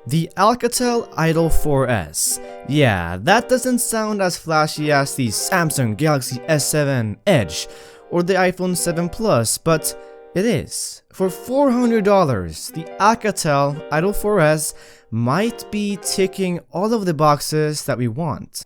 The Alcatel Idol 4S. Yeah, that doesn't sound as flashy as the Samsung Galaxy S7 Edge or the iPhone 7 Plus, but it is. For $400, the Alcatel Idol 4S might be ticking all of the boxes that we want.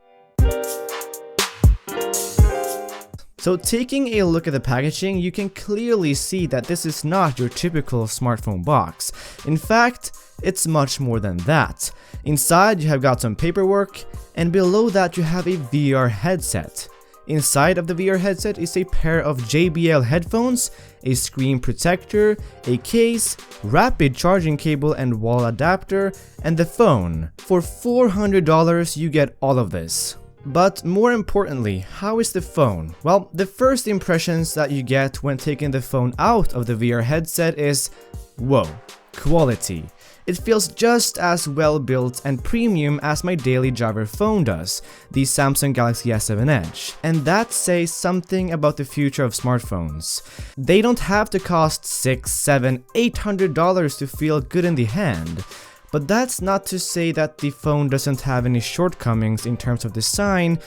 So taking a look at the packaging, you can clearly see that this is not your typical smartphone box. In fact, it's much more than that. Inside you have got some paperwork, and below that you have a VR headset. Inside of the VR headset is a pair of JBL headphones, a screen protector, a case, rapid charging cable and wall adapter, and the phone. For $400 you get all of this. But more importantly, how is the phone? Well, the first impressions that you get when taking the phone out of the VR headset is, whoa, quality. It feels just as well built and premium as my daily driver phone does, the Samsung Galaxy S7 Edge. And that says something about the future of smartphones. They don't have to cost $600, $700, $800 to feel good in the hand. But that's not to say that the phone doesn't have any shortcomings in terms of design,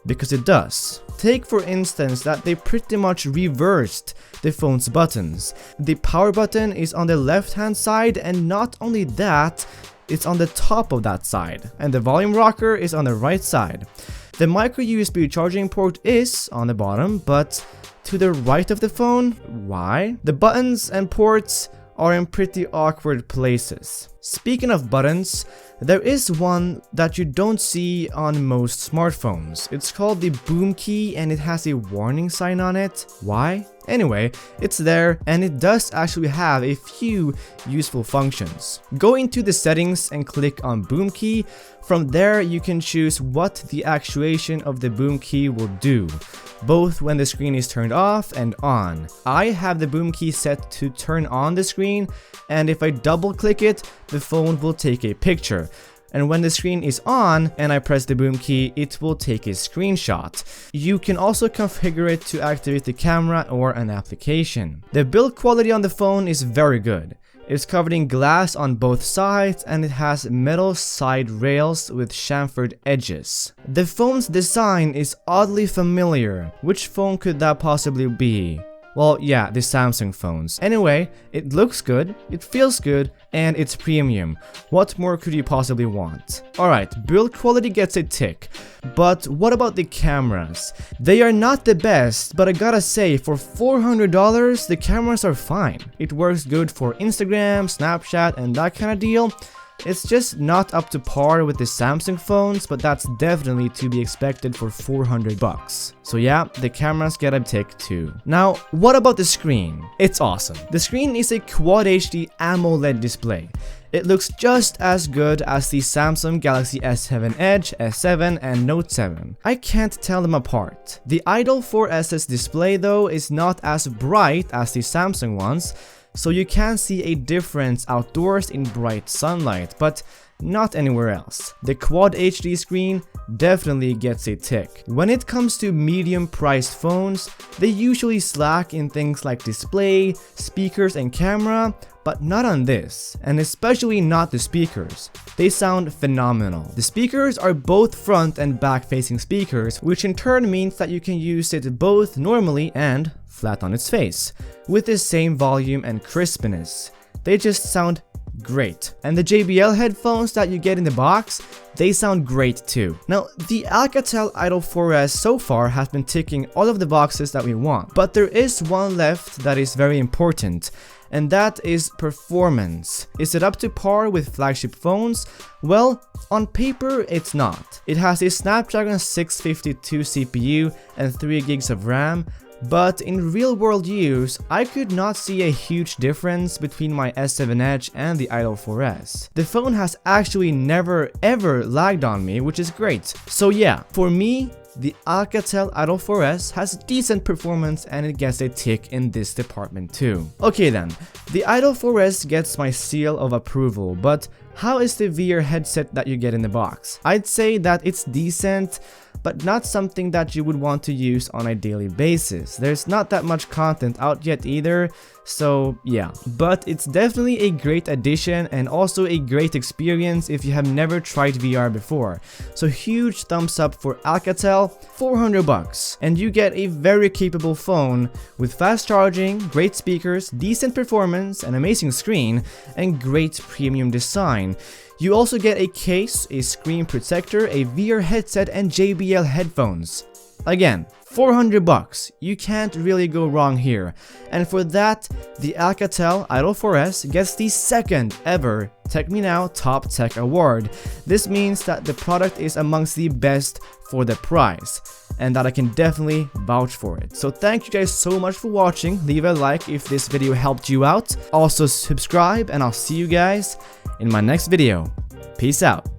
because it does. Take for instance that they pretty much reversed the phone's buttons. The power button is on the left hand side, and not only that, it's on the top of that side, and the volume rocker is on the right side. The micro USB charging port is on the bottom, but to the right of the phone. Why? The buttons and ports are in pretty awkward places. Speaking of buttons, there is one that you don't see on most smartphones. It's called the boom key, and it has a warning sign on it. Why? Anyway, it's there, and it does actually have a few useful functions. Go into the settings and click on boom key. From there you can choose what the actuation of the boom key will do, both when the screen is turned off and on. I have the boom key set to turn on the screen, and if I double click it, the phone will take a picture. And when the screen is on and I press the boom key, it will take a screenshot. You can also configure it to activate the camera or an application. The build quality on the phone is very good. It's covered in glass on both sides, and it has metal side rails with chamfered edges. The phone's design is oddly familiar. Which phone could that possibly be? Well, yeah, the Samsung phones. Anyway, it looks good, it feels good, and it's premium. What more could you possibly want? Alright, build quality gets a tick. But what about the cameras? They are not the best, but I gotta say, for $400, the cameras are fine. It works good for Instagram, Snapchat, and that kind of deal. It's just not up to par with the Samsung phones, but that's definitely to be expected for $400. So yeah, the cameras get a tick too. Now, what about the screen? It's awesome. The screen is a Quad HD AMOLED display. It looks just as good as the Samsung Galaxy S7 Edge, S7, and Note 7. I can't tell them apart. The Idol 4S's display though is not as bright as the Samsung ones, so you can see a difference outdoors in bright sunlight, but not anywhere else. The Quad HD screen definitely gets a tick. When it comes to medium priced phones, they usually slack in things like display, speakers, and camera, but not on this, and especially not the speakers. They sound phenomenal. The speakers are both front and back facing speakers, which in turn means that you can use it both normally and flat on its face, with the same volume and crispness. They just sound great. And the JBL headphones that you get in the box, they sound great too. Now, the Alcatel Idol 4S so far has been ticking all of the boxes that we want, but there is one left that is very important, and that is performance. Is it up to par with flagship phones? Well, on paper it's not. It has a Snapdragon 652 CPU and 3 gigs of RAM, but in real world use, I could not see a huge difference between my S7 Edge and the Idol 4S. The phone has actually never ever lagged on me, which is great. So yeah, for me, the Alcatel Idol 4S has decent performance, and it gets a tick in this department too. Okay then, the Idol 4S gets my seal of approval, but how is the VR headset that you get in the box? I'd say that it's decent, but not something that you would want to use on a daily basis. There's not that much content out yet either, So yeah, but it's definitely a great addition and also a great experience if you have never tried VR before. So huge thumbs up for Alcatel, 400 bucks, and you get a very capable phone with fast charging, great speakers, decent performance, an amazing screen, and great premium design. You also get a case, a screen protector, a VR headset, and JBL headphones. Again, 400 bucks, you can't really go wrong here. And for that, the Alcatel Idol 4S gets the second ever Tech Me Now Top Tech Award. This means that the product is amongst the best for the price, and that I can definitely vouch for it. So thank you guys so much for watching. Leave a like if this video helped you out. Also subscribe, and I'll see you guys in my next video. Peace out.